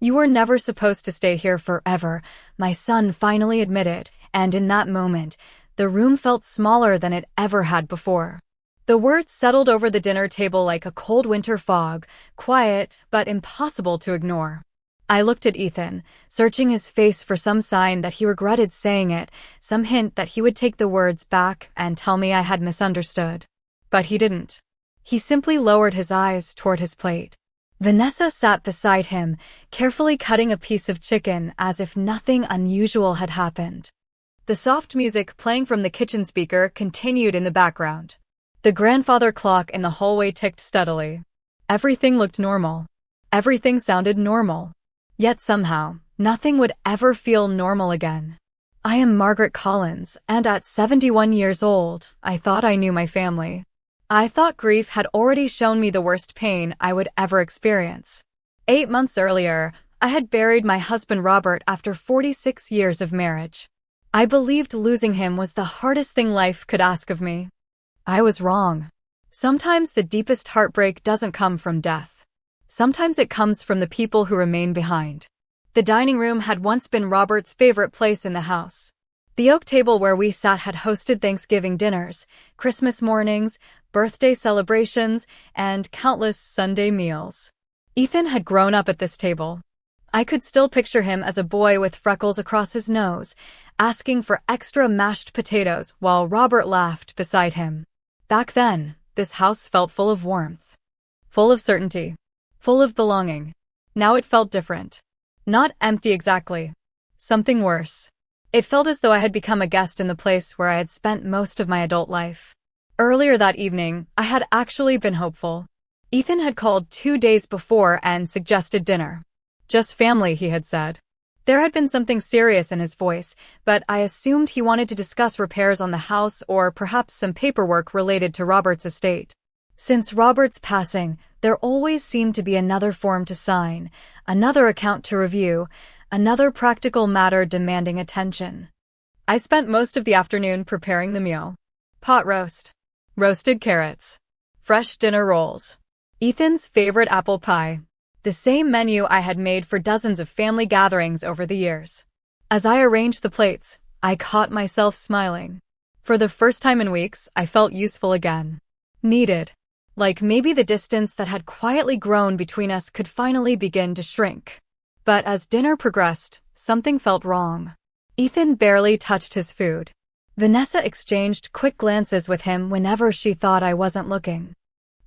"You were never supposed to stay here forever," my son finally admitted, and in that moment, the room felt smaller than it ever had before. The words settled over the dinner table like a cold winter fog, quiet but impossible to ignore. I looked at Ethan, searching his face for some sign that he regretted saying it, some hint that he would take the words back and tell me I had misunderstood. But he didn't. He simply lowered his eyes toward his plate. Vanessa sat beside him, carefully cutting a piece of chicken as if nothing unusual had happened. The soft music playing from the kitchen speaker continued in the background. The grandfather clock in the hallway ticked steadily. Everything looked normal. Everything sounded normal. Yet somehow, nothing would ever feel normal again. I am Margaret Collins, and at 71 years old, I thought I knew my family. I thought grief had already shown me the worst pain I would ever experience. 8 months earlier, I had buried my husband Robert after 46 years of marriage. I believed losing him was the hardest thing life could ask of me. I was wrong. Sometimes the deepest heartbreak doesn't come from death. Sometimes it comes from the people who remain behind. The dining room had once been Robert's favorite place in the house. The oak table where we sat had hosted Thanksgiving dinners, Christmas mornings, birthday celebrations, and countless Sunday meals. Ethan had grown up at this table. I could still picture him as a boy with freckles across his nose, asking for extra mashed potatoes while Robert laughed beside him. Back then, this house felt full of warmth, full of certainty, full of belonging. Now it felt different. Not empty exactly. Something worse. It felt as though I had become a guest in the place where I had spent most of my adult life. Earlier that evening, I had actually been hopeful. Ethan had called 2 days before and suggested dinner. Just family, he had said. There had been something serious in his voice, but I assumed he wanted to discuss repairs on the house or perhaps some paperwork related to Robert's estate. Since Robert's passing, there always seemed to be another form to sign, another account to review, another practical matter demanding attention. I spent most of the afternoon preparing the meal. Pot roast, roasted carrots, fresh dinner rolls, Ethan's favorite apple pie. The same menu I had made for dozens of family gatherings over the years. As I arranged the plates, I caught myself smiling. For the first time in weeks, I felt useful again. Needed. Like maybe the distance that had quietly grown between us could finally begin to shrink. But as dinner progressed, something felt wrong. Ethan barely touched his food. Vanessa exchanged quick glances with him whenever she thought I wasn't looking.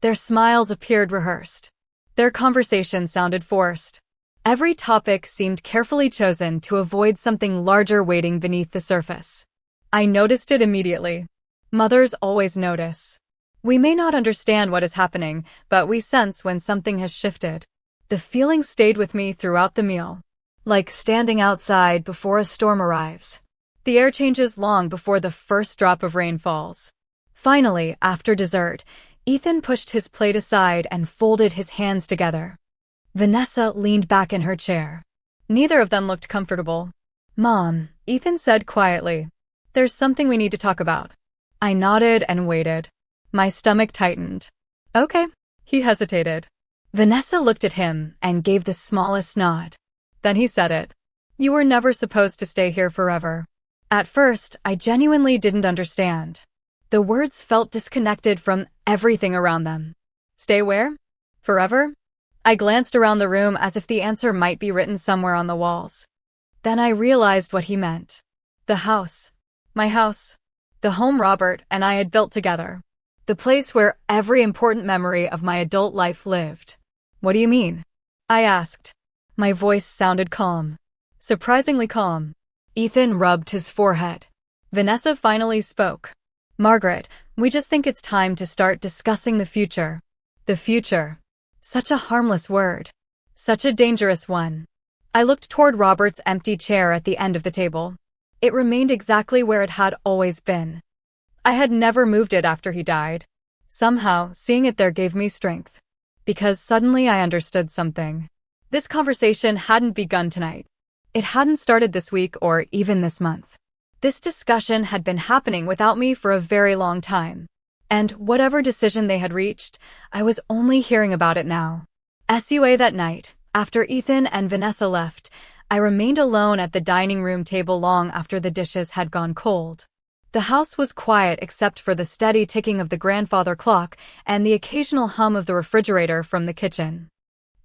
Their smiles appeared rehearsed. Their conversation sounded forced. Every topic seemed carefully chosen to avoid something larger waiting beneath the surface. I noticed it immediately. Mothers always notice. We may not understand what is happening, but we sense when something has shifted. The feeling stayed with me throughout the meal. Like standing outside before a storm arrives. The air changes long before the first drop of rain falls. Finally, after dessert, Ethan pushed his plate aside and folded his hands together. Vanessa leaned back in her chair. Neither of them looked comfortable. "Mom," Ethan said quietly, "there's something we need to talk about." I nodded and waited. My stomach tightened. "Okay." He hesitated. Vanessa looked at him and gave the smallest nod. Then he said it. "You were never supposed to stay here forever." At first, I genuinely didn't understand. The words felt disconnected from everything around them. Stay where? Forever? I glanced around the room as if the answer might be written somewhere on the walls. Then I realized what he meant. The house. My house. The home Robert and I had built together. The place where every important memory of my adult life lived. "What do you mean?" I asked. My voice sounded calm. Surprisingly calm. Ethan rubbed his forehead. Vanessa finally spoke. "Margaret, we just think it's time to start discussing the future." The future. Such a harmless word. Such a dangerous one. I looked toward Robert's empty chair at the end of the table. It remained exactly where it had always been. I had never moved it after he died. Somehow, seeing it there gave me strength. Because suddenly I understood something. This conversation hadn't begun tonight. It hadn't started this week or even this month. This discussion had been happening without me for a very long time. And whatever decision they had reached, I was only hearing about it now. That night, After Ethan and Vanessa left, I remained alone at the dining room table long after the dishes had gone cold. The house was quiet except for the steady ticking of the grandfather clock and the occasional hum of the refrigerator from the kitchen.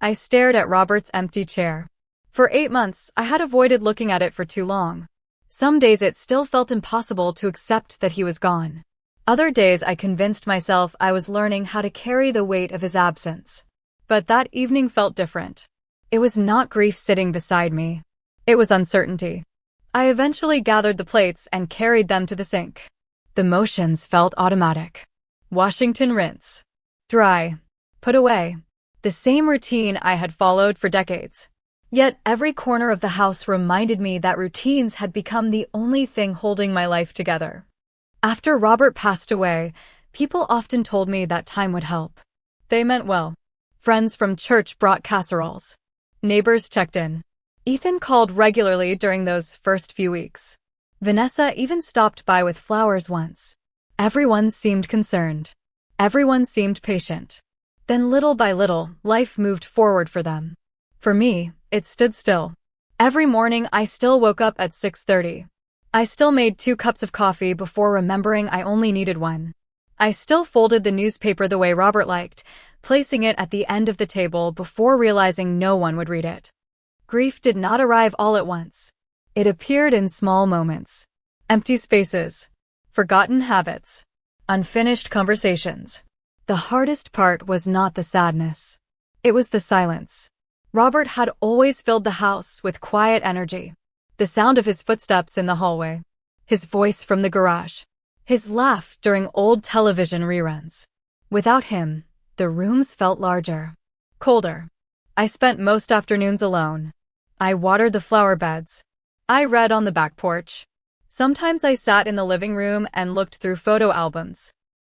I stared at Robert's empty chair. For 8 months, I had avoided looking at it for too long. Some days it still felt impossible to accept that he was gone. Other days I convinced myself I was learning how to carry the weight of his absence. But that evening felt different. It was not grief sitting beside me. It was uncertainty. I eventually gathered the plates and carried them to the sink. The motions felt automatic. Washington rinse. Dry. Put away. The same routine I had followed for decades. Yet every corner of the house reminded me that routines had become the only thing holding my life together. After Robert passed away, people often told me that time would help. They meant well. Friends from church brought casseroles. Neighbors checked in. Ethan called regularly during those first few weeks. Vanessa even stopped by with flowers once. Everyone seemed concerned. Everyone seemed patient. Then little by little, life moved forward for them. For me, it stood still. Every morning I still woke up at 6:30. I still made 2 cups of coffee before remembering I only needed 1. I still folded the newspaper the way Robert liked, placing it at the end of the table before realizing no one would read it. Grief did not arrive all at once. It appeared in small moments. Empty spaces. Forgotten habits. Unfinished conversations. The hardest part was not the sadness. It was the silence. Robert had always filled the house with quiet energy. The sound of his footsteps in the hallway. His voice from the garage. His laugh during old television reruns. Without him, the rooms felt larger. Colder. I spent most afternoons alone. I watered the flower beds. I read on the back porch. Sometimes I sat in the living room and looked through photo albums.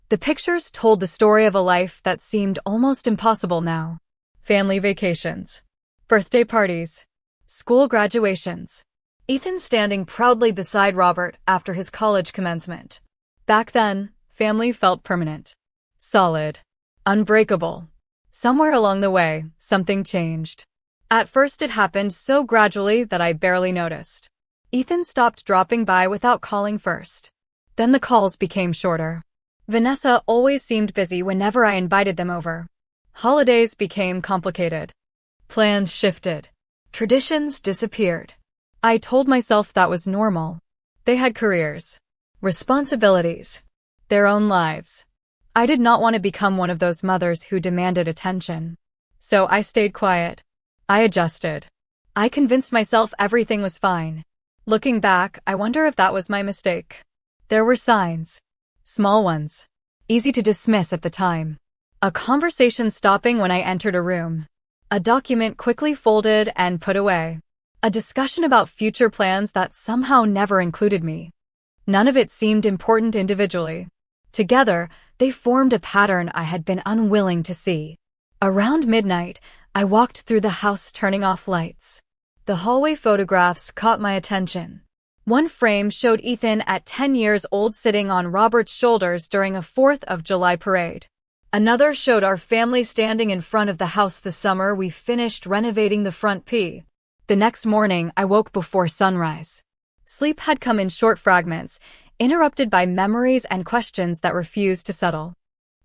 The pictures told the story of a life that seemed almost impossible now. Family vacations. Birthday parties. School graduations. Ethan standing proudly beside Robert after his college commencement. Back then, family felt permanent. Solid. Unbreakable. Somewhere along the way, something changed. At first it happened so gradually that I barely noticed. Ethan stopped dropping by without calling first. Then the calls became shorter. Vanessa always seemed busy whenever I invited them over. Holidays became complicated. Plans shifted. Traditions disappeared. I told myself that was normal. They had careers. Responsibilities. Their own lives. I did not want to become one of those mothers who demanded attention. So I stayed quiet. I adjusted. I convinced myself everything was fine. Looking back, I wonder if that was my mistake. There were signs. Small ones. Easy to dismiss at the time. A conversation stopping when I entered a room. A document quickly folded and put away. A discussion about future plans that somehow never included me. None of it seemed important individually. Together, they formed a pattern I had been unwilling to see. Around midnight, I walked through the house turning off lights. The hallway photographs caught my attention. One frame showed Ethan at 10 years old sitting on Robert's shoulders during a 4th of July parade. Another showed our family standing in front of the house the summer we finished renovating the front P. The next morning, I woke before sunrise. Sleep had come in short fragments, interrupted by memories and questions that refused to settle.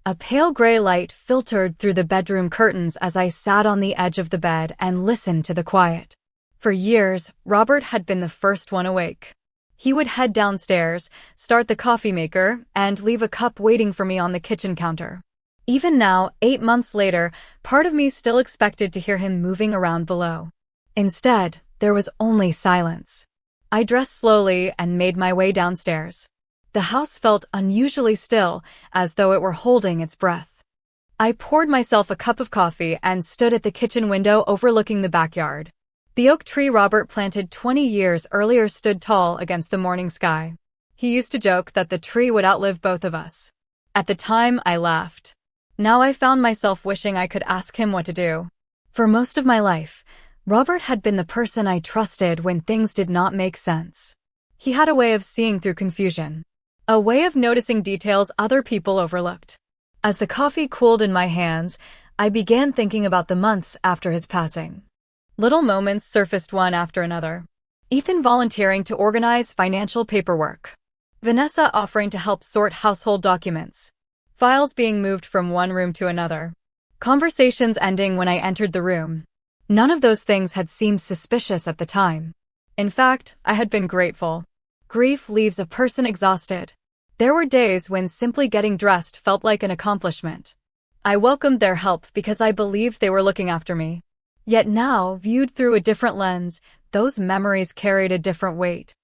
A pale gray light filtered through the bedroom curtains as I sat on the edge of the bed and listened to the quiet. For years, Robert had been the first one awake. He would head downstairs, start the coffee maker, and leave a cup waiting for me on the kitchen counter. Even now, 8 months later, part of me still expected to hear him moving around below. Instead, there was only silence. I dressed slowly and made my way downstairs. The house felt unusually still, as though it were holding its breath. I poured myself a cup of coffee and stood at the kitchen window overlooking the backyard. The oak tree Robert planted 20 years earlier stood tall against the morning sky. He used to joke that the tree would outlive both of us. At the time, I laughed. Now I found myself wishing I could ask him what to do. For most of my life, Robert had been the person I trusted when things did not make sense. He had a way of seeing through confusion. A way of noticing details other people overlooked. As the coffee cooled in my hands, I began thinking about the months after his passing. Little moments surfaced one after another. Ethan volunteering to organize financial paperwork. Vanessa offering to help sort household documents. Files being moved from one room to another. Conversations ending when I entered the room. None of those things had seemed suspicious at the time. In fact, I had been grateful. Grief leaves a person exhausted. There were days when simply getting dressed felt like an accomplishment. I welcomed their help because I believed they were looking after me. Yet now, viewed through a different lens, those memories carried a different weight.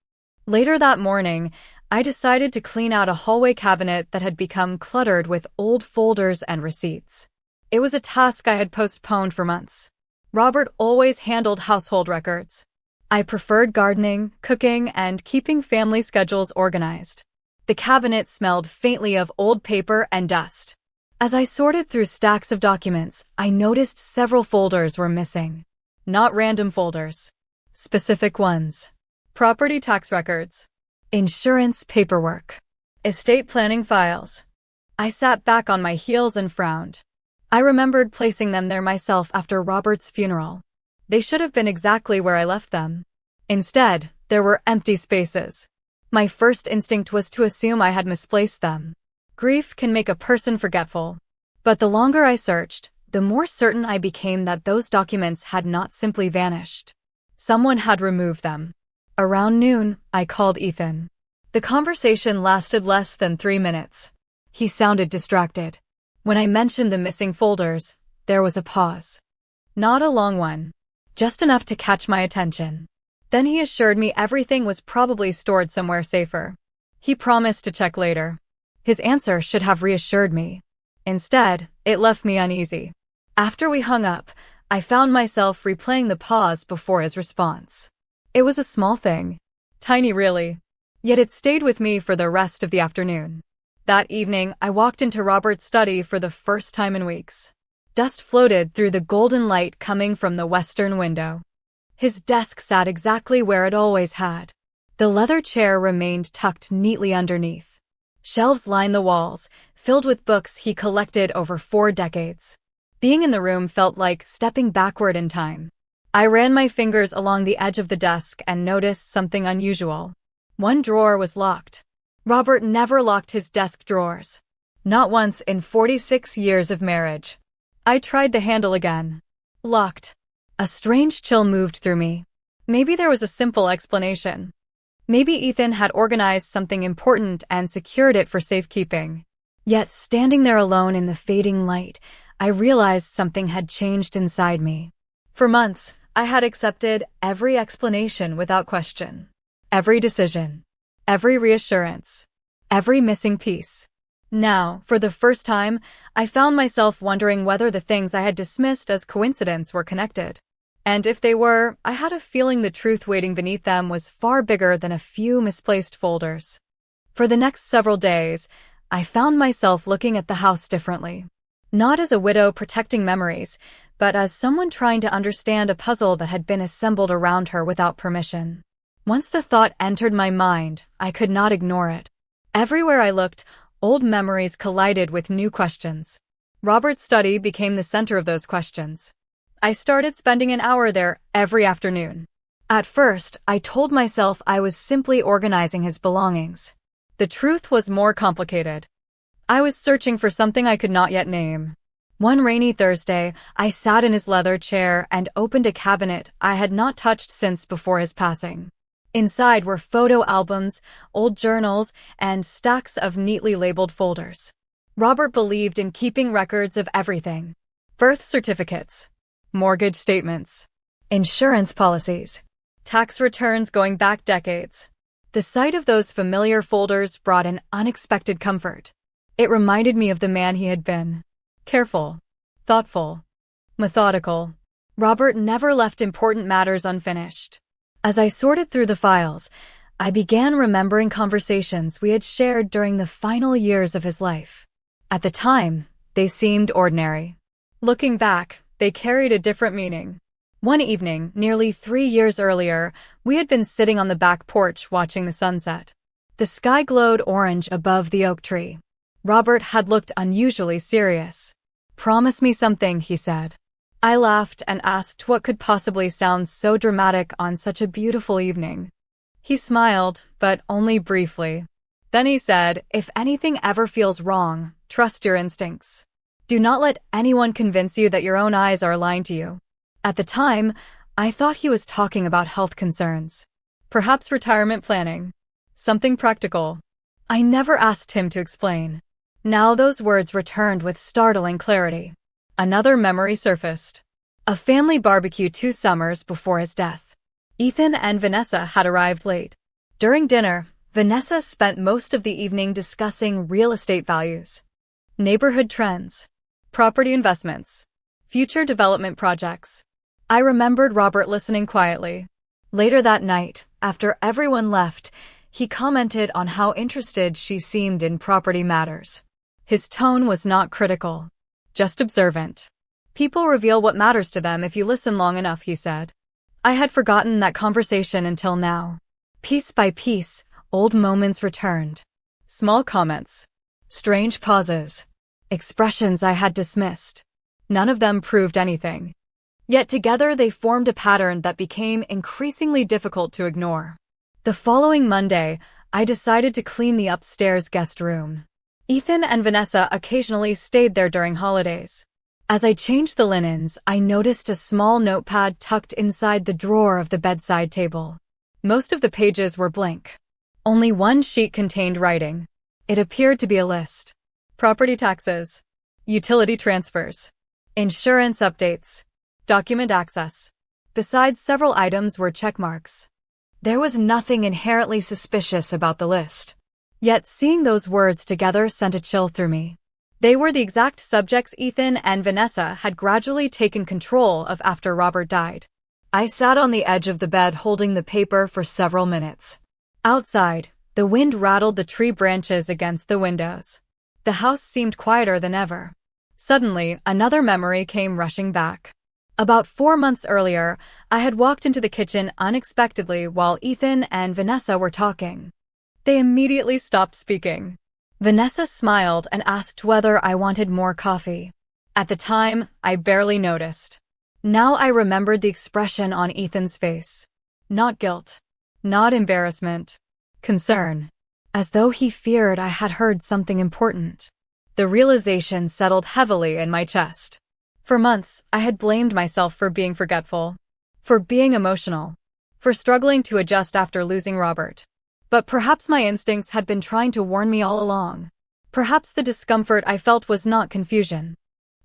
Later that morning, I decided to clean out a hallway cabinet that had become cluttered with old folders and receipts. It was a task I had postponed for months. Robert always handled household records. I preferred gardening, cooking, and keeping family schedules organized. The cabinet smelled faintly of old paper and dust. As I sorted through stacks of documents, I noticed several folders were missing. Not random folders. Specific ones. Property tax records. Insurance paperwork. Estate planning files. I sat back on my heels and frowned. I remembered placing them there myself after Robert's funeral. They should have been exactly where I left them. Instead, there were empty spaces. My first instinct was to assume I had misplaced them. Grief can make a person forgetful. But the longer I searched, the more certain I became that those documents had not simply vanished. Someone had removed them. Around noon, I called Ethan. The conversation lasted less than 3 minutes. He sounded distracted. When I mentioned the missing folders, there was a pause. Not a long one. Just enough to catch my attention. Then he assured me everything was probably stored somewhere safer. He promised to check later. His answer should have reassured me. Instead, it left me uneasy. After we hung up, I found myself replaying the pause before his response. It was a small thing. Tiny really. Yet it stayed with me for the rest of the afternoon. That evening, I walked into Robert's study for the first time in weeks. Dust floated through the golden light coming from the western window. His desk sat exactly where it always had. The leather chair remained tucked neatly underneath. Shelves lined the walls, filled with books he collected over 4 decades. Being in the room felt like stepping backward in time. I ran my fingers along the edge of the desk and noticed something unusual. One drawer was locked. Robert never locked his desk drawers. Not once in 46 years of marriage. I tried the handle again. Locked. A strange chill moved through me. Maybe there was a simple explanation. Maybe Ethan had organized something important and secured it for safekeeping. Yet, standing there alone in the fading light, I realized something had changed inside me. For months, I had accepted every explanation without question. Every decision. Every reassurance. Every missing piece. Now, for the first time, I found myself wondering whether the things I had dismissed as coincidence were connected. And if they were, I had a feeling the truth waiting beneath them was far bigger than a few misplaced folders. For the next several days, I found myself looking at the house differently. Not as a widow protecting memories, but as someone trying to understand a puzzle that had been assembled around her without permission. Once the thought entered my mind, I could not ignore it. Everywhere I looked, old memories collided with new questions. Robert's study became the center of those questions. I started spending an hour there every afternoon. At first, I told myself I was simply organizing his belongings. The truth was more complicated. I was searching for something I could not yet name. One rainy Thursday, I sat in his leather chair and opened a cabinet I had not touched since before his passing. Inside were photo albums, old journals, and stacks of neatly labeled folders. Robert believed in keeping records of everything. Birth certificates. Mortgage statements. Insurance policies. Tax returns going back decades. The sight of those familiar folders brought an unexpected comfort. It reminded me of the man he had been. Careful. Thoughtful. Methodical. Robert never left important matters unfinished. As I sorted through the files, I began remembering conversations we had shared during the final years of his life. At the time, they seemed ordinary. Looking back, they carried a different meaning. One evening, nearly 3 years earlier, we had been sitting on the back porch watching the sunset. The sky glowed orange above the oak tree. Robert had looked unusually serious. "Promise me something," he said. I laughed and asked what could possibly sound so dramatic on such a beautiful evening. He smiled, but only briefly. Then he said, "If anything ever feels wrong, trust your instincts. Do not let anyone convince you that your own eyes are lying to you." At the time, I thought he was talking about health concerns. Perhaps retirement planning. Something practical. I never asked him to explain. Now those words returned with startling clarity. Another memory surfaced. A family barbecue 2 summers before his death. Ethan and Vanessa had arrived late. During dinner, Vanessa spent most of the evening discussing real estate values, neighborhood trends, property investments, future development projects. I remembered Robert listening quietly. Later that night, after everyone left, he commented on how interested she seemed in property matters. His tone was not critical, just observant. "People reveal what matters to them if you listen long enough," he said. I had forgotten that conversation until now. Piece by piece, old moments returned. Small comments. Strange pauses. Expressions I had dismissed. None of them proved anything. Yet together they formed a pattern that became increasingly difficult to ignore. The following Monday, I decided to clean the upstairs guest room. Ethan and Vanessa occasionally stayed there during holidays. As I changed the linens, I noticed a small notepad tucked inside the drawer of the bedside table. Most of the pages were blank. Only one sheet contained writing. It appeared to be a list. Property taxes, utility transfers, insurance updates, document access. Besides, several items were checkmarks. There was nothing inherently suspicious about the list. Yet seeing those words together sent a chill through me. They were the exact subjects Ethan and Vanessa had gradually taken control of after Robert died. I sat on the edge of the bed holding the paper for several minutes. Outside, the wind rattled the tree branches against the windows. The house seemed quieter than ever. Suddenly, another memory came rushing back. About 4 months earlier, I had walked into the kitchen unexpectedly while Ethan and Vanessa were talking. They immediately stopped speaking. Vanessa smiled and asked whether I wanted more coffee. At the time, I barely noticed. Now I remembered the expression on Ethan's face. Not guilt. Not embarrassment. Concern. As though he feared I had heard something important. The realization settled heavily in my chest. For months, I had blamed myself for being forgetful, for being emotional, for struggling to adjust after losing Robert. But perhaps my instincts had been trying to warn me all along. Perhaps the discomfort I felt was not confusion.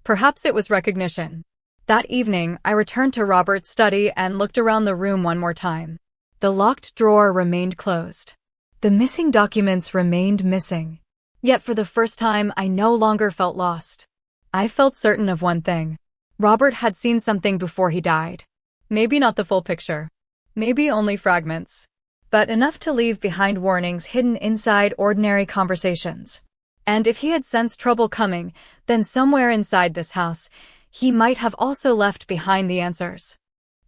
Perhaps it was recognition. That evening, I returned to Robert's study and looked around the room one more time. The locked drawer remained closed. The missing documents remained missing. Yet for the first time, I no longer felt lost. I felt certain of one thing. Robert had seen something before he died. Maybe not the full picture. Maybe only fragments. But enough to leave behind warnings hidden inside ordinary conversations. And if he had sensed trouble coming, then somewhere inside this house, he might have also left behind the answers.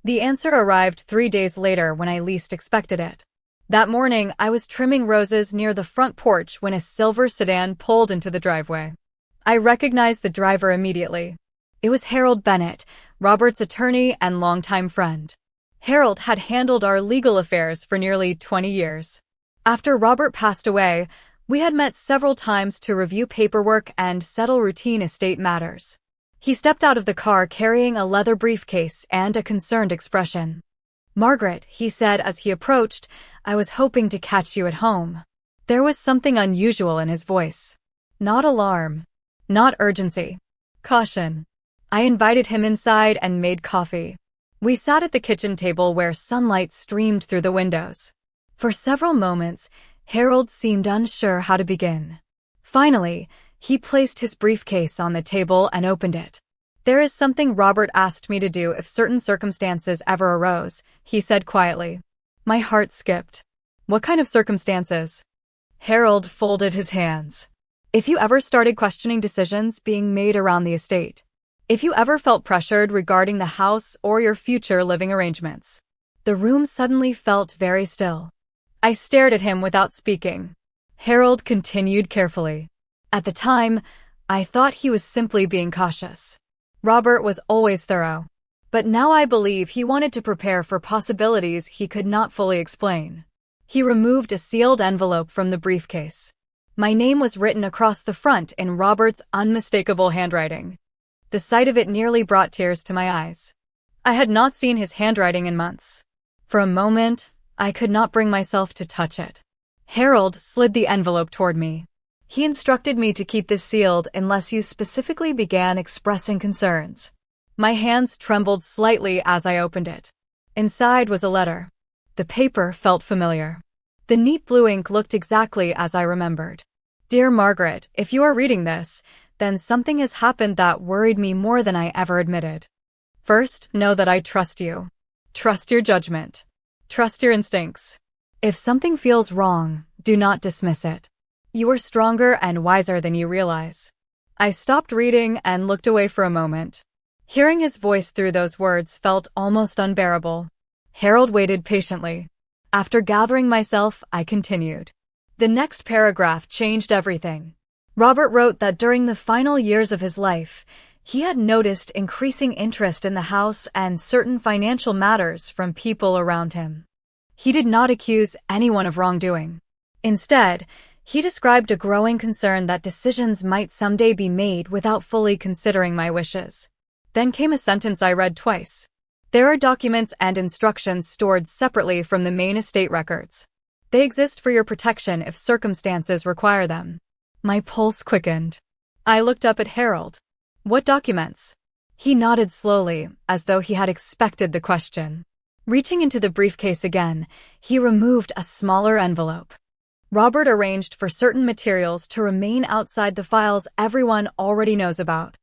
The answer arrived 3 days later when I least expected it. That morning, I was trimming roses near the front porch when a silver sedan pulled into the driveway. I recognized the driver immediately. It was Harold Bennett, Robert's attorney and longtime friend. Harold had handled our legal affairs for nearly 20 years. After Robert passed away, we had met several times to review paperwork and settle routine estate matters. He stepped out of the car carrying a leather briefcase and a concerned expression. "Margaret," he said as he approached, "I was hoping to catch you at home." There was something unusual in his voice. Not alarm. Not urgency. Caution. I invited him inside and made coffee. We sat at the kitchen table where sunlight streamed through the windows. For several moments, Harold seemed unsure how to begin. Finally, he placed his briefcase on the table and opened it. "There is something Robert asked me to do if certain circumstances ever arose," he said quietly. My heart skipped. "What kind of circumstances?" Harold folded his hands. "If you ever started questioning decisions being made around the estate. If you ever felt pressured regarding the house or your future living arrangements." The room suddenly felt very still. I stared at him without speaking. Harold continued carefully. "At the time, I thought he was simply being cautious. Robert was always thorough. But now I believe he wanted to prepare for possibilities he could not fully explain. He removed a sealed envelope from the briefcase. My name was written across the front in Robert's unmistakable handwriting. The sight of it nearly brought tears to my eyes. I had not seen his handwriting in months. For a moment, I could not bring myself to touch it. Harold slid the envelope toward me. He instructed me to keep this sealed unless you specifically began expressing concerns. My hands trembled slightly as I opened it. Inside was a letter. The paper felt familiar. The neat blue ink looked exactly as I remembered. Dear Margaret, if you are reading this, then something has happened that worried me more than I ever admitted. First, know that I trust you. Trust your judgment. Trust your instincts. If something feels wrong, do not dismiss it. You are stronger and wiser than you realize. I stopped reading and looked away for a moment. Hearing his voice through those words felt almost unbearable. Harold waited patiently. After gathering myself, I continued. The next paragraph changed everything. Robert wrote that during the final years of his life, he had noticed increasing interest in the house and certain financial matters from people around him. He did not accuse anyone of wrongdoing. Instead, he described a growing concern that decisions might someday be made without fully considering my wishes. Then came a sentence I read twice. There are documents and instructions stored separately from the main estate records. They exist for your protection if circumstances require them. My pulse quickened. I looked up at Harold. What documents? He nodded slowly, as though he had expected the question. Reaching into the briefcase again, he removed a smaller envelope. Robert arranged for certain materials to remain outside the files everyone already knows about.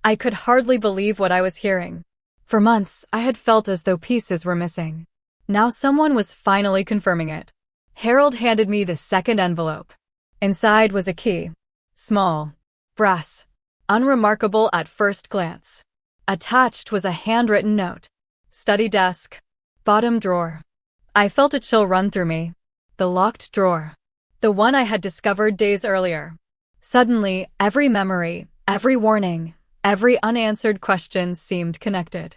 I could hardly believe what I was hearing. For months, I had felt as though pieces were missing. Now someone was finally confirming it. Harold handed me the second envelope. Inside was a key. Small. Brass. Unremarkable at first glance. Attached was a handwritten note. Study desk. Bottom drawer. I felt a chill run through me. The locked drawer. The one I had discovered days earlier. Suddenly, every memory, every warning, every unanswered question seemed connected.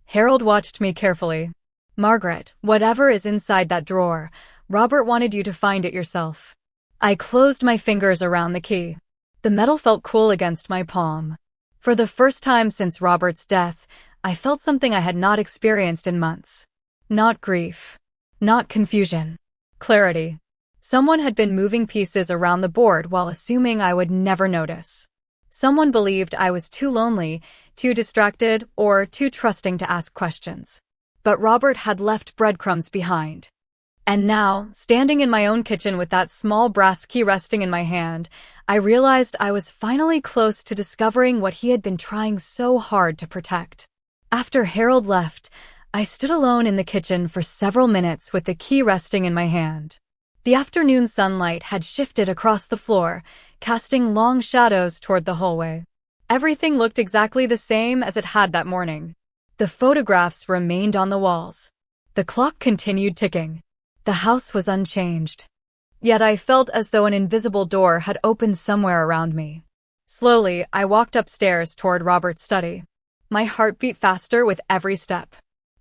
Harold watched me carefully. Margaret, whatever is inside that drawer, Robert wanted you to find it yourself. I closed my fingers around the key. The metal felt cool against my palm. For the first time since Robert's death, I felt something I had not experienced in months. Not grief. Not confusion. Clarity. Someone had been moving pieces around the board while assuming I would never notice. Someone believed I was too lonely, too distracted, or too trusting to ask questions. But Robert had left breadcrumbs behind. And now, standing in my own kitchen with that small brass key resting in my hand, I realized I was finally close to discovering what he had been trying so hard to protect. After Harold left, I stood alone in the kitchen for several minutes with the key resting in my hand. The afternoon sunlight had shifted across the floor, casting long shadows toward the hallway. Everything looked exactly the same as it had that morning. The photographs remained on the walls. The clock continued ticking. The house was unchanged. Yet I felt as though an invisible door had opened somewhere around me. Slowly, I walked upstairs toward Robert's study. My heart beat faster with every step.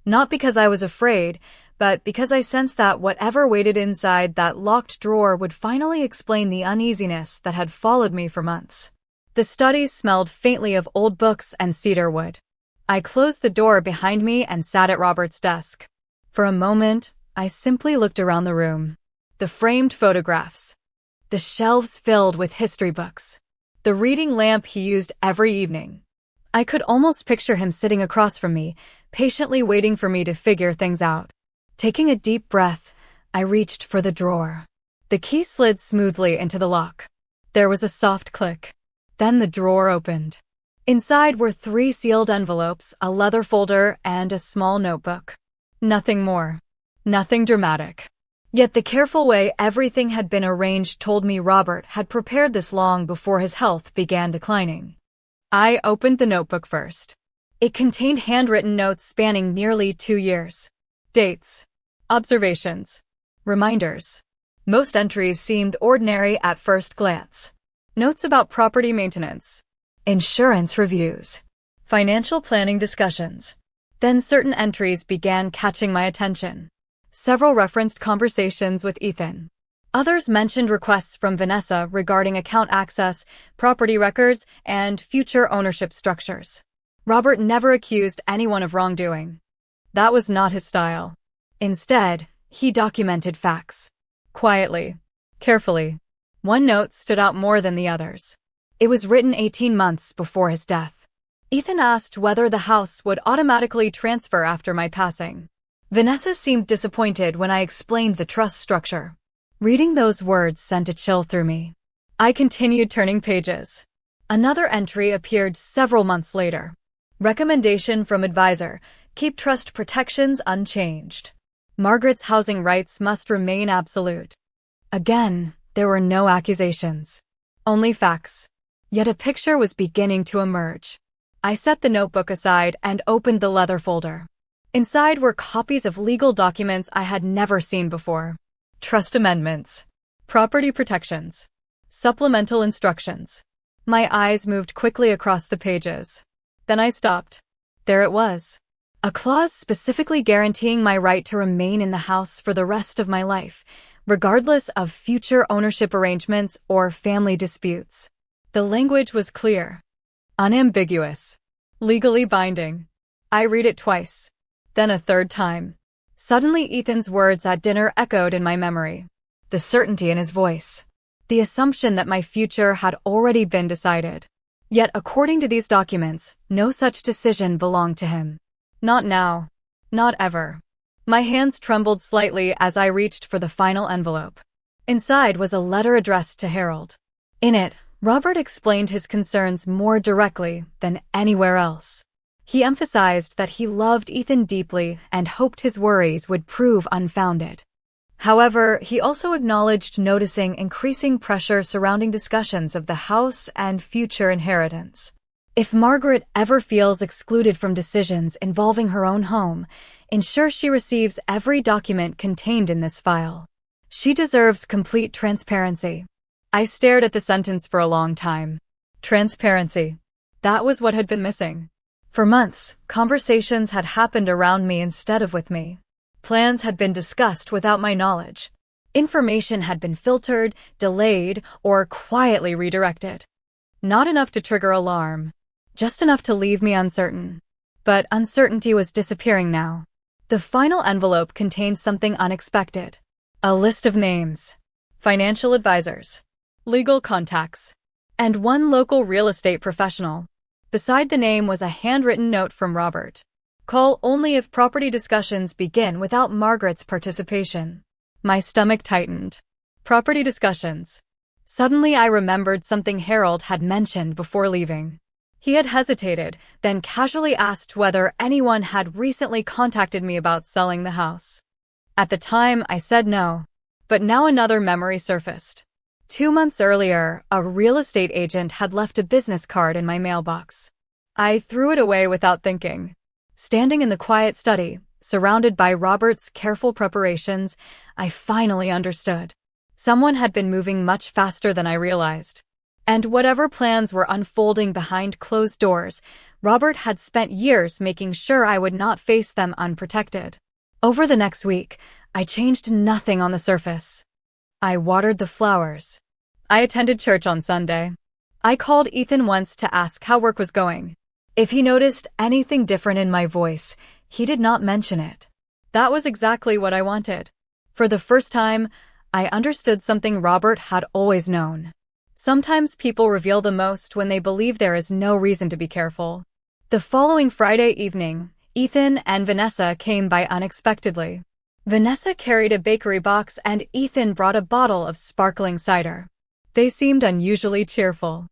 Not because I was afraid, but because I sensed that whatever waited inside that locked drawer would finally explain the uneasiness that had followed me for months. The study smelled faintly of old books and cedar wood. I closed the door behind me and sat at Robert's desk. For a moment, I simply looked around the room. The framed photographs. The shelves filled with history books. The reading lamp he used every evening. I could almost picture him sitting across from me, patiently waiting for me to figure things out. Taking a deep breath, I reached for the drawer. The key slid smoothly into the lock. There was a soft click. Then the drawer opened. Inside were 3 sealed envelopes, a leather folder, and a small notebook. Nothing more. Nothing dramatic. Yet the careful way everything had been arranged told me Robert had prepared this long before his health began declining. I opened the notebook first. It contained handwritten notes spanning nearly 2 years. Dates. Observations. Reminders. Most entries seemed ordinary at first glance. Notes about property maintenance. Insurance reviews. financial planning discussions. Then certain entries began catching my attention. Several referenced conversations with Ethan. Others mentioned requests from Vanessa regarding account access, property records, and future ownership structures. Robert never accused anyone of wrongdoing. That was not his style. Instead, he documented facts. Quietly, carefully. One note stood out more than the others. It was written 18 months before his death. Ethan asked whether the house would automatically transfer after my passing. Vanessa seemed disappointed when I explained the trust structure. Reading those words sent a chill through me. I continued turning pages. Another entry appeared several months later. Recommendation from advisor: keep trust protections unchanged. Margaret's housing rights must remain absolute. Again, there were no accusations. Only facts. Yet a picture was beginning to emerge. I set the notebook aside and opened the leather folder. Inside were copies of legal documents I had never seen before. Trust amendments. Property protections. Supplemental instructions. My eyes moved quickly across the pages. Then I stopped. There it was. A clause specifically guaranteeing my right to remain in the house for the rest of my life, regardless of future ownership arrangements or family disputes. The language was clear, unambiguous, legally binding. I read it twice, then a third time. Suddenly, Ethan's words at dinner echoed in my memory. The certainty in his voice. The assumption that my future had already been decided. Yet, according to these documents, no such decision belonged to him. Not now. Not ever. My hands trembled slightly as I reached for the final envelope. Inside was a letter addressed to Harold. In it, Robert explained his concerns more directly than anywhere else. He emphasized that he loved Ethan deeply and hoped his worries would prove unfounded. However, he also acknowledged noticing increasing pressure surrounding discussions of the house and future inheritance. If Margaret ever feels excluded from decisions involving her own home, ensure she receives every document contained in this file. She deserves complete transparency. I stared at the sentence for a long time. Transparency. That was what had been missing. For months, conversations had happened around me instead of with me. Plans had been discussed without my knowledge. Information had been filtered, delayed, or quietly redirected. Not enough to trigger alarm, just enough to leave me uncertain. But uncertainty was disappearing now. The final envelope contained something unexpected. A list of names, financial advisors, legal contacts, and one local real estate professional. Beside the name was a handwritten note from Robert. Call only if property discussions begin without Margaret's participation. My stomach tightened. Property discussions. Suddenly I remembered something Harold had mentioned before leaving. He had hesitated, then casually asked whether anyone had recently contacted me about selling the house. At the time, I said no. But now another memory surfaced. 2 months earlier, a real estate agent had left a business card in my mailbox. I threw it away without thinking. Standing in the quiet study, surrounded by Robert's careful preparations, I finally understood. Someone had been moving much faster than I realized. And whatever plans were unfolding behind closed doors, Robert had spent years making sure I would not face them unprotected. Over the next week, I changed nothing on the surface. I watered the flowers. I attended church on Sunday. I called Ethan once to ask how work was going. If he noticed anything different in my voice, he did not mention it. That was exactly what I wanted. For the first time, I understood something Robert had always known. Sometimes people reveal the most when they believe there is no reason to be careful. The following Friday evening, Ethan and Vanessa came by unexpectedly. Vanessa carried a bakery box and Ethan brought a bottle of sparkling cider. They seemed unusually cheerful.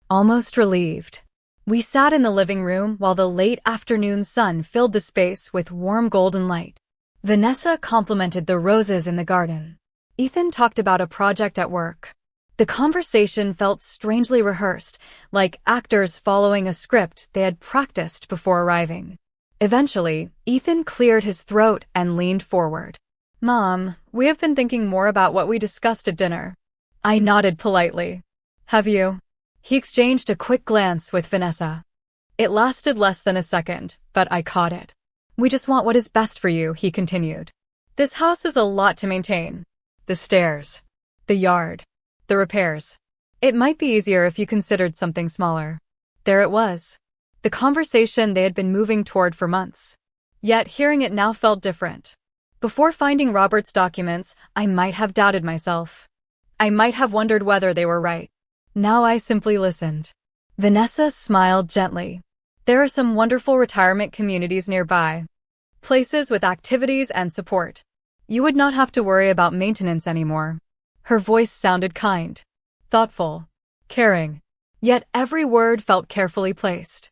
Almost relieved. We sat in the living room while the late afternoon sun filled the space with warm golden light. Vanessa complimented the roses in the garden. Ethan talked about a project at work. The conversation felt strangely rehearsed, like actors following a script they had practiced before arriving. Eventually, Ethan cleared his throat and leaned forward. "Mom, we have been thinking more about what we discussed at dinner." I nodded politely. "Have you?" He exchanged a quick glance with Vanessa. It lasted less than a second, but I caught it. "We just want what is best for you," he continued. "This house is a lot to maintain. The stairs, the yard, the repairs. It might be easier if you considered something smaller." There it was. The conversation they had been moving toward for months. Yet hearing it now felt different. Before finding Robert's documents, I might have doubted myself. I might have wondered whether they were right. Now I simply listened. Vanessa smiled gently. "There are some wonderful retirement communities nearby. Places with activities and support. You would not have to worry about maintenance anymore." Her voice sounded kind, thoughtful, caring. Yet every word felt carefully placed.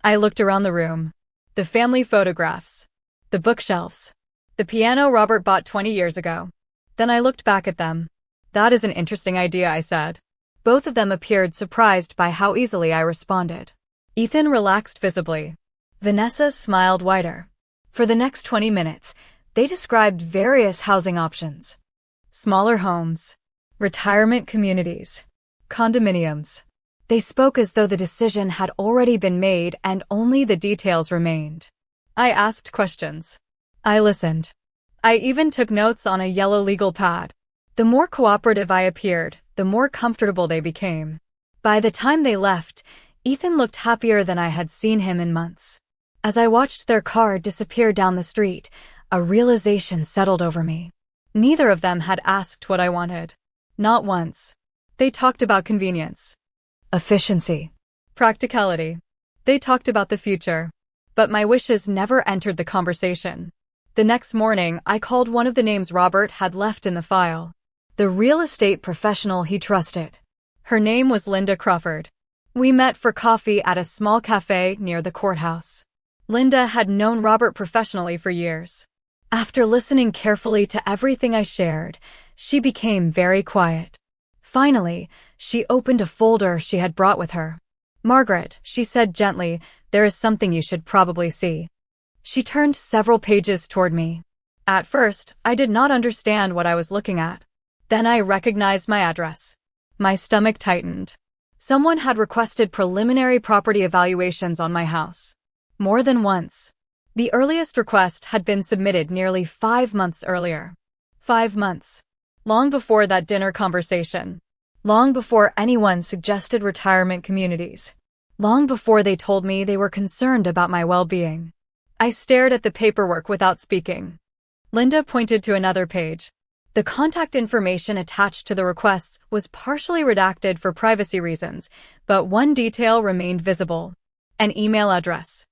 I looked around the room. The family photographs. The bookshelves. The piano Robert bought 20 years ago. Then I looked back at them. "That is an interesting idea," I said. Both of them appeared surprised by how easily I responded. Ethan relaxed visibly. Vanessa smiled wider. For the next 20 minutes, they described various housing options. Smaller homes, retirement communities, condominiums. They spoke as though the decision had already been made and only the details remained. I asked questions. I listened. I even took notes on a yellow legal pad. The more cooperative I appeared, the more comfortable they became. By the time they left, Ethan looked happier than I had seen him in months. As I watched their car disappear down the street, a realization settled over me. Neither of them had asked what I wanted. Not once. They talked about convenience, efficiency, practicality. They talked about the future. But my wishes never entered the conversation. The next morning, I called one of the names Robert had left in the file. The real estate professional he trusted. Her name was Linda Crawford. We met for coffee at a small cafe near the courthouse. Linda had known Robert professionally for years. After listening carefully to everything I shared, she became very quiet. Finally, she opened a folder she had brought with her. "Margaret," she said gently, "there is something you should probably see." She turned several pages toward me. At first, I did not understand what I was looking at. Then I recognized my address. My stomach tightened. Someone had requested preliminary property evaluations on my house. More than once. The earliest request had been submitted nearly 5 months earlier. 5 months. Long before that dinner conversation. Long before anyone suggested retirement communities. Long before they told me they were concerned about my well-being. I stared at the paperwork without speaking. Linda pointed to another page. The contact information attached to the requests was partially redacted for privacy reasons, but one detail remained visible. An email address.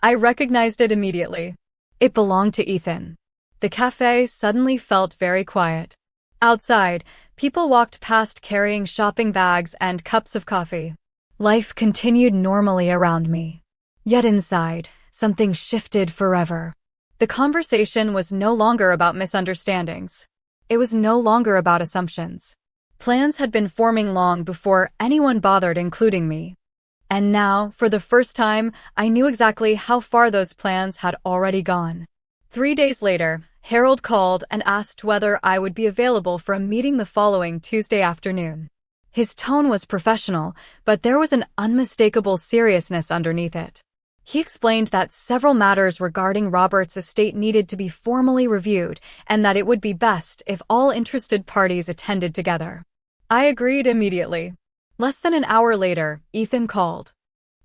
I recognized it immediately. It belonged to Ethan. The cafe suddenly felt very quiet. Outside, people walked past carrying shopping bags and cups of coffee. Life continued normally around me. Yet inside, something shifted forever. The conversation was no longer about misunderstandings. It was no longer about assumptions. Plans had been forming long before anyone bothered including me. And now, for the first time, I knew exactly how far those plans had already gone. 3 days later, Harold called and asked whether I would be available for a meeting the following Tuesday afternoon. His tone was professional, but there was an unmistakable seriousness underneath it. He explained that several matters regarding Robert's estate needed to be formally reviewed and that it would be best if all interested parties attended together. I agreed immediately. Less than an hour later, Ethan called.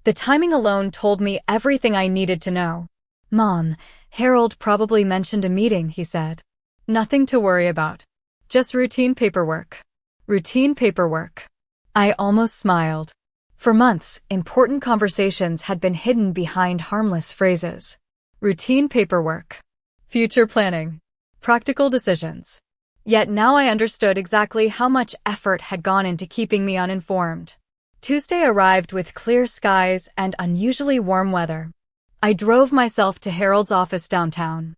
The timing alone told me everything I needed to know. "Mom, Harold probably mentioned a meeting," he said. "Nothing to worry about. Just routine paperwork." Routine paperwork. I almost smiled. For months, important conversations had been hidden behind harmless phrases. Routine paperwork. Future planning. Practical decisions. Yet now I understood exactly how much effort had gone into keeping me uninformed. Tuesday arrived with clear skies and unusually warm weather. I drove myself to Harold's office downtown.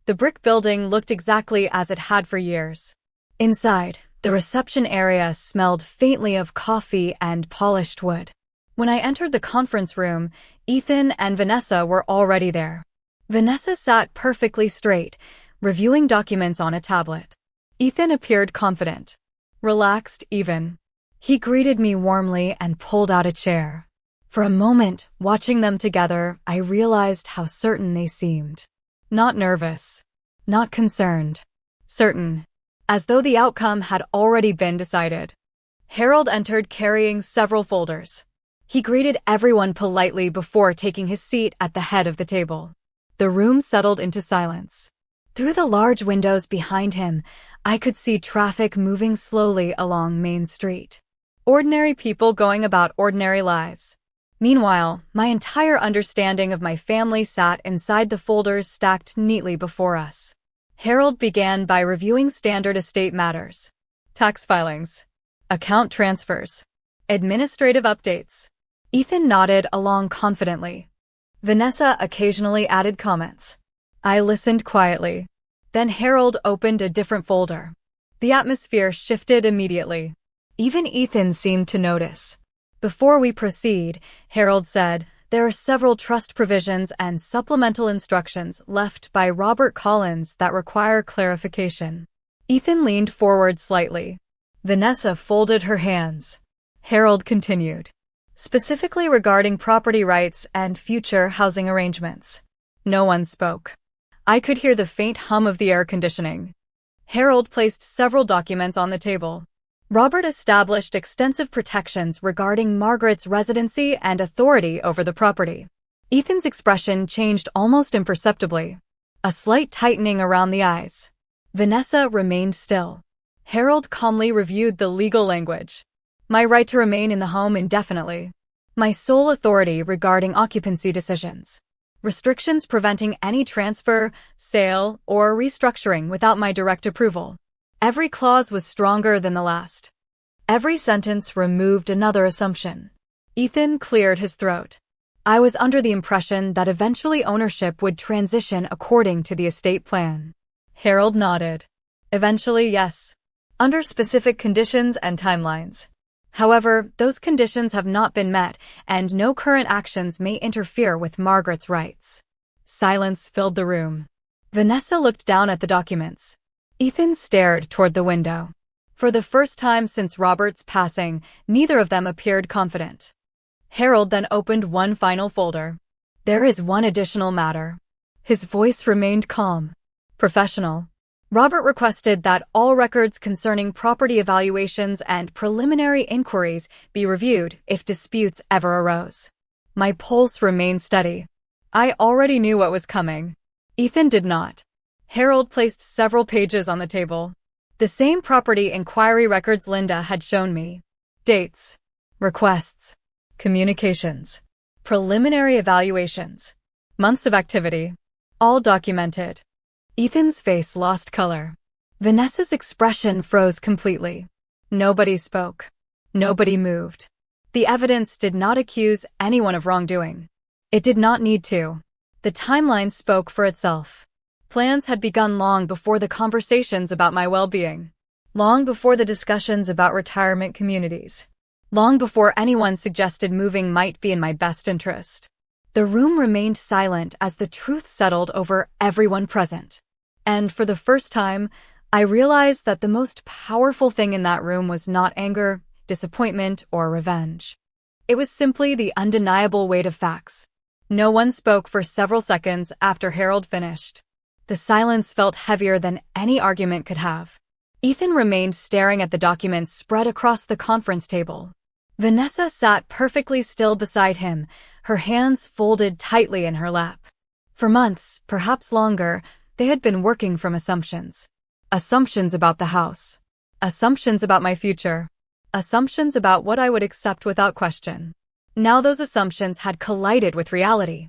The brick building looked exactly as it had for years. Inside, the reception area smelled faintly of coffee and polished wood. When I entered the conference room, Ethan and Vanessa were already there. Vanessa sat perfectly straight, reviewing documents on a tablet. Ethan appeared confident, relaxed even. He greeted me warmly and pulled out a chair. For a moment, watching them together, I realized how certain they seemed. Not nervous. Not concerned. Certain. As though the outcome had already been decided. Harold entered carrying several folders. He greeted everyone politely before taking his seat at the head of the table. The room settled into silence. Through the large windows behind him, I could see traffic moving slowly along Main Street. Ordinary people going about ordinary lives. Meanwhile, my entire understanding of my family sat inside the folders stacked neatly before us. Harold began by reviewing standard estate matters. Tax filings. Account transfers. Administrative updates. Ethan nodded along confidently. Vanessa occasionally added comments. I listened quietly. Then Harold opened a different folder. The atmosphere shifted immediately. Even Ethan seemed to notice. Before we proceed, Harold said, there are several trust provisions and supplemental instructions left by Robert Collins that require clarification. Ethan leaned forward slightly. Vanessa folded her hands. Harold continued. Specifically regarding property rights and future housing arrangements. No one spoke. I could hear the faint hum of the air conditioning. Harold placed several documents on the table. Robert established extensive protections regarding Margaret's residency and authority over the property. Ethan's expression changed almost imperceptibly. A slight tightening around the eyes. Vanessa remained still. Harold calmly reviewed the legal language. My right to remain in the home indefinitely. My sole authority regarding occupancy decisions. Restrictions preventing any transfer, sale, or restructuring without my direct approval. Every clause was stronger than the last. Every sentence removed another assumption. Ethan cleared his throat. I was under the impression that eventually ownership would transition according to the estate plan. Harold nodded. Eventually, yes. Under specific conditions and timelines. However, those conditions have not been met, and no current actions may interfere with Margaret's rights. Silence filled the room. Vanessa looked down at the documents. Ethan stared toward the window. For the first time since Robert's passing, neither of them appeared confident. Harold then opened one final folder. There is one additional matter. His voice remained calm. Professional. Robert requested that all records concerning property evaluations and preliminary inquiries be reviewed if disputes ever arose. My pulse remained steady. I already knew what was coming. Ethan did not. Harold placed several pages on the table. The same property inquiry records Linda had shown me. Dates. Requests. Communications. Preliminary evaluations. Months of activity. All documented. Ethan's face lost color. Vanessa's expression froze completely. Nobody spoke. Nobody moved. The evidence did not accuse anyone of wrongdoing. It did not need to. The timeline spoke for itself. Plans had begun long before the conversations about my well-being. Long before the discussions about retirement communities. Long before anyone suggested moving might be in my best interest. The room remained silent as the truth settled over everyone present. And for the first time, I realized that the most powerful thing in that room was not anger, disappointment, or revenge. It was simply the undeniable weight of facts. No one spoke for several seconds after Harold finished. The silence felt heavier than any argument could have. Ethan remained staring at the documents spread across the conference table. Vanessa sat perfectly still beside him, her hands folded tightly in her lap. For months, perhaps longer, they had been working from assumptions. Assumptions about the house. Assumptions about my future. Assumptions about what I would accept without question. Now those assumptions had collided with reality.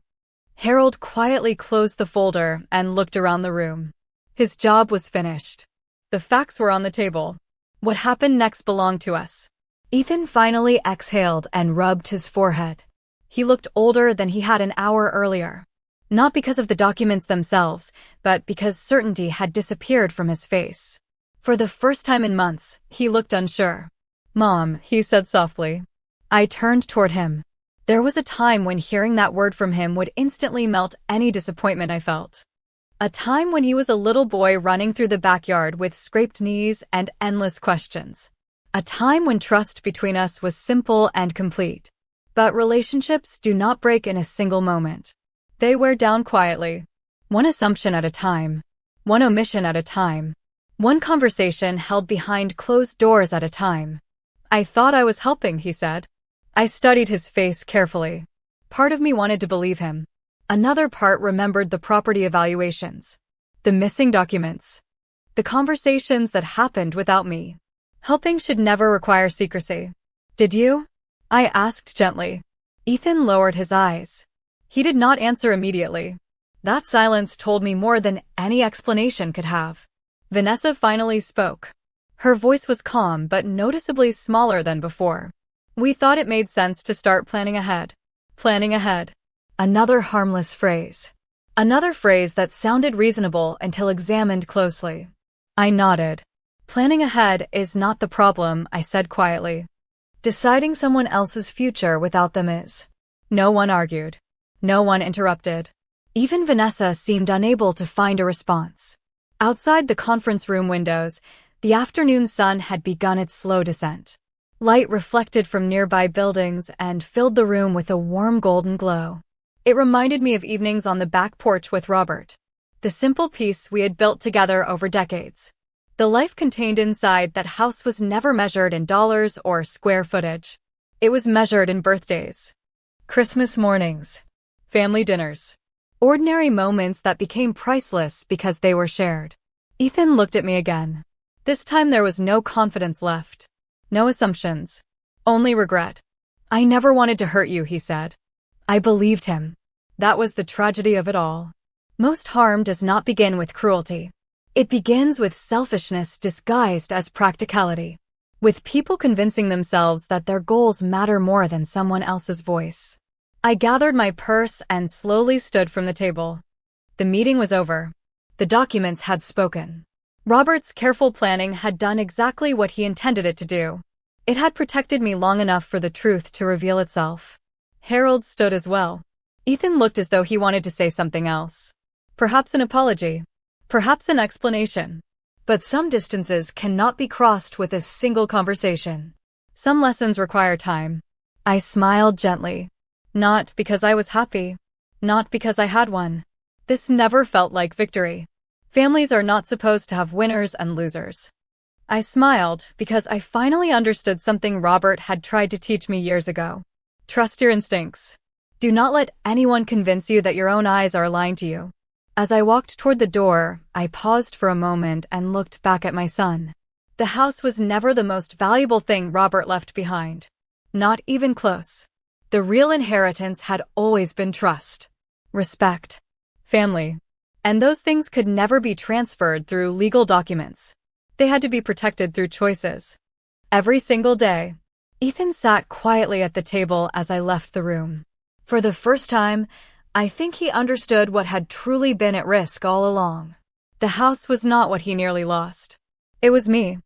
Harold quietly closed the folder and looked around the room. His job was finished. The facts were on the table. What happened next belonged to us. Ethan finally exhaled and rubbed his forehead. He looked older than he had an hour earlier. Not because of the documents themselves, but because certainty had disappeared from his face. For the first time in months, he looked unsure. "Mom," he said softly. I turned toward him. There was a time when hearing that word from him would instantly melt any disappointment I felt. A time when he was a little boy running through the backyard with scraped knees and endless questions. A time when trust between us was simple and complete. But relationships do not break in a single moment. They wear down quietly. One assumption at a time. One omission at a time. One conversation held behind closed doors at a time. I thought I was helping, he said. I studied his face carefully. Part of me wanted to believe him. Another part remembered the property evaluations. The missing documents. The conversations that happened without me. Helping should never require secrecy. Did you? I asked gently. Ethan lowered his eyes. He did not answer immediately. That silence told me more than any explanation could have. Vanessa finally spoke. Her voice was calm but noticeably smaller than before. We thought it made sense to start planning ahead. Planning ahead. Another harmless phrase. Another phrase that sounded reasonable until examined closely. I nodded. Planning ahead is not the problem, I said quietly. Deciding someone else's future without them is. No one argued. No one interrupted. Even Vanessa seemed unable to find a response. Outside the conference room windows, the afternoon sun had begun its slow descent. Light reflected from nearby buildings and filled the room with a warm golden glow. It reminded me of evenings on the back porch with Robert. The simple peace we had built together over decades. The life contained inside that house was never measured in dollars or square footage. It was measured in birthdays, Christmas mornings, family dinners. Ordinary moments that became priceless because they were shared. Ethan looked at me again. This time there was no confidence left. No assumptions. Only regret. I never wanted to hurt you, he said. I believed him. That was the tragedy of it all. Most harm does not begin with cruelty. It begins with selfishness disguised as practicality. With people convincing themselves that their goals matter more than someone else's voice. I gathered my purse and slowly stood from the table. The meeting was over. The documents had spoken. Robert's careful planning had done exactly what he intended it to do. It had protected me long enough for the truth to reveal itself. Harold stood as well. Ethan looked as though he wanted to say something else. Perhaps an apology. Perhaps an explanation. But some distances cannot be crossed with a single conversation. Some lessons require time. I smiled gently. Not because I was happy. Not because I had one. This never felt like victory. Families are not supposed to have winners and losers. I smiled because I finally understood something Robert had tried to teach me years ago. Trust your instincts. Do not let anyone convince you that your own eyes are lying to you. As I walked toward the door, I paused for a moment and looked back at my son. The house was never the most valuable thing Robert left behind. Not even close. The real inheritance had always been trust, respect, family. And those things could never be transferred through legal documents. They had to be protected through choices. Every single day. Ethan sat quietly at the table as I left the room. For the first time, I think he understood what had truly been at risk all along. The house was not what he nearly lost. It was me.